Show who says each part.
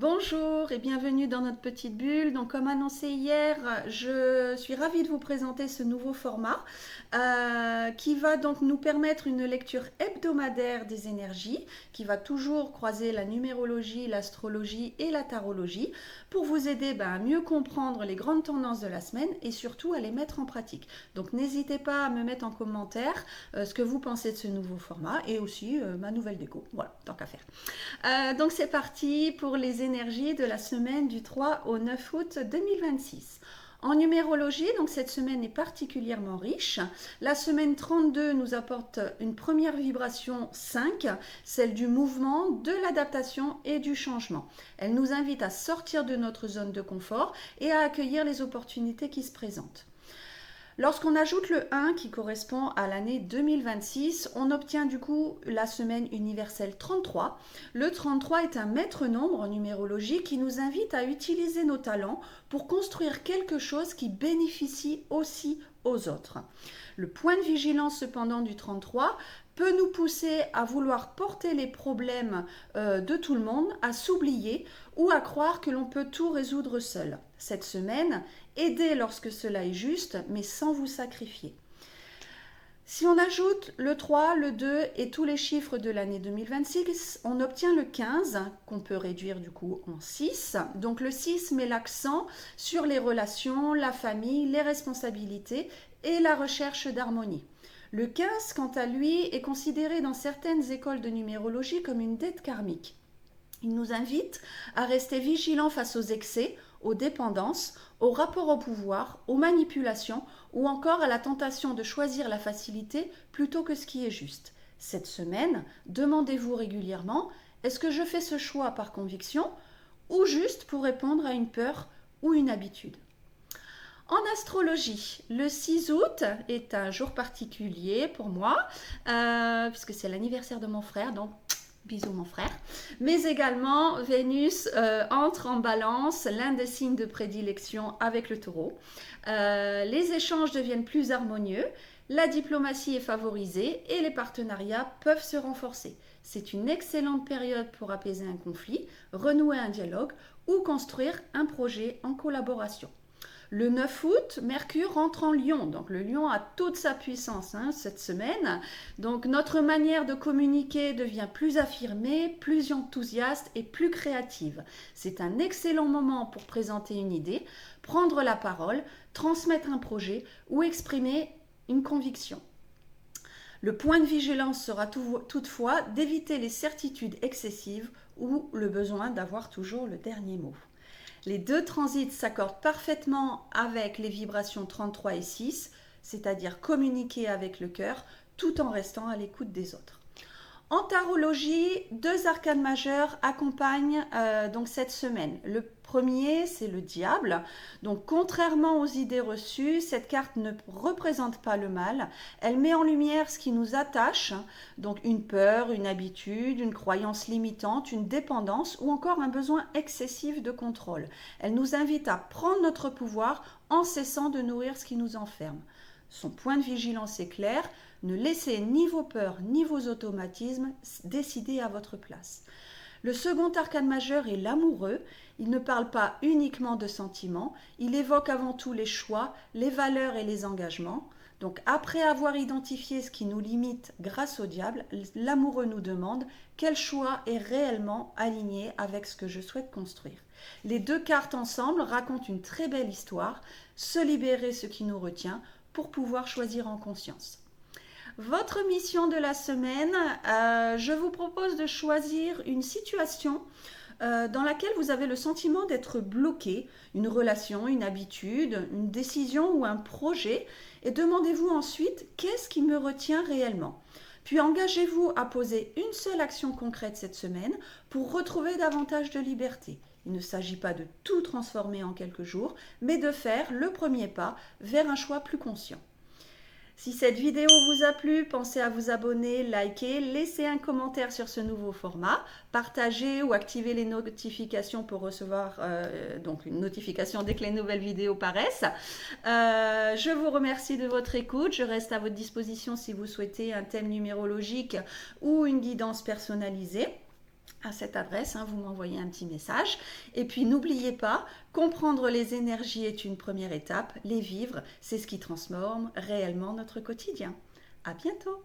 Speaker 1: Bonjour et bienvenue dans notre petite bulle. Donc, comme annoncé hier, je suis ravie de vous présenter ce nouveau format qui va donc nous permettre une lecture hebdomadaire des énergies, qui va toujours croiser la numérologie, l'astrologie et la tarologie pour vous aider à mieux comprendre les grandes tendances de la semaine et surtout à les mettre en pratique. Donc, n'hésitez pas à me mettre en commentaire ce que vous pensez de ce nouveau format et aussi ma nouvelle déco. Voilà, tant qu'à faire. Donc c'est parti pour les énergies de la semaine du 3 au 9 août 2026. En numérologie, donc cette semaine est particulièrement riche. La semaine 32 nous apporte une première vibration 5, celle du mouvement, de l'adaptation et du changement. Elle nous invite à sortir de notre zone de confort et à accueillir les opportunités qui se présentent. Lorsqu'on ajoute le 1 qui correspond à l'année 2026, on obtient du coup la semaine universelle 33. Le 33 est un maître nombre en numérologie qui nous invite à utiliser nos talents pour construire quelque chose qui bénéficie aussi aux autres. Le point de vigilance cependant du 33 peut nous pousser à vouloir porter les problèmes de tout le monde, à s'oublier ou à croire que l'on peut tout résoudre seul. Cette semaine, aidez lorsque cela est juste, mais sans vous sacrifier. Si on ajoute le 3, le 2 et tous les chiffres de l'année 2026, on obtient le 15, qu'on peut réduire du coup en 6. Donc le 6 met l'accent sur les relations, la famille, les responsabilités et la recherche d'harmonie. Le 15, quant à lui, est considéré dans certaines écoles de numérologie comme une dette karmique. Il nous invite à rester vigilants face aux excès, aux dépendances, au rapport au pouvoir, aux manipulations ou encore à la tentation de choisir la facilité plutôt que ce qui est juste. Cette semaine, demandez-vous régulièrement, est-ce que je fais ce choix par conviction ou juste pour répondre à une peur ou une habitude ? En astrologie, le 6 août est un jour particulier pour moi, puisque c'est l'anniversaire de mon frère, donc bisous mon frère. Mais également, Vénus entre en balance, l'un des signes de prédilection avec le taureau. Les échanges deviennent plus harmonieux, la diplomatie est favorisée et les partenariats peuvent se renforcer. C'est une excellente période pour apaiser un conflit, renouer un dialogue ou construire un projet en collaboration. Le 9 août, Mercure rentre en Lion. Donc le Lion a toute sa puissance cette semaine. Donc notre manière de communiquer devient plus affirmée, plus enthousiaste et plus créative. C'est un excellent moment pour présenter une idée, prendre la parole, transmettre un projet ou exprimer une conviction. Le point de vigilance sera toutefois d'éviter les certitudes excessives ou le besoin d'avoir toujours le dernier mot. Les deux transits s'accordent parfaitement avec les vibrations 33 et 6, c'est-à-dire communiquer avec le cœur tout en restant à l'écoute des autres. En tarologie, deux arcanes majeures accompagnent donc cette semaine. Le premier, c'est le diable. Donc, contrairement aux idées reçues, cette carte ne représente pas le mal. Elle met en lumière ce qui nous attache, donc une peur, une habitude, une croyance limitante, une dépendance ou encore un besoin excessif de contrôle. Elle nous invite à prendre notre pouvoir en cessant de nourrir ce qui nous enferme. Son point de vigilance est clair, ne laissez ni vos peurs ni vos automatismes décider à votre place. Le second arcane majeur est l'amoureux. Il ne parle pas uniquement de sentiments, il évoque avant tout les choix, les valeurs et les engagements. Donc après avoir identifié ce qui nous limite grâce au diable, l'amoureux nous demande quel choix est réellement aligné avec ce que je souhaite construire. Les deux cartes ensemble racontent une très belle histoire, se libérer ce qui nous retient pour pouvoir choisir en conscience. Votre mission de la semaine, je vous propose de choisir une situation dans laquelle vous avez le sentiment d'être bloqué, une relation, une habitude, une décision ou un projet, et demandez-vous ensuite qu'est-ce qui me retient réellement. Puis engagez-vous à poser une seule action concrète cette semaine pour retrouver davantage de liberté. Il ne s'agit pas de tout transformer en quelques jours, mais de faire le premier pas vers un choix plus conscient. Si cette vidéo vous a plu, pensez à vous abonner, liker, laisser un commentaire sur ce nouveau format, partager ou activer les notifications pour recevoir donc une notification dès que les nouvelles vidéos paraissent. Je vous remercie de votre écoute. Je reste à votre disposition si vous souhaitez un thème numérologique ou une guidance personnalisée. à cette adresse, hein, vous m'envoyez un petit message. Et puis n'oubliez pas, comprendre les énergies est une première étape, les vivre, c'est ce qui transforme réellement notre quotidien. À bientôt!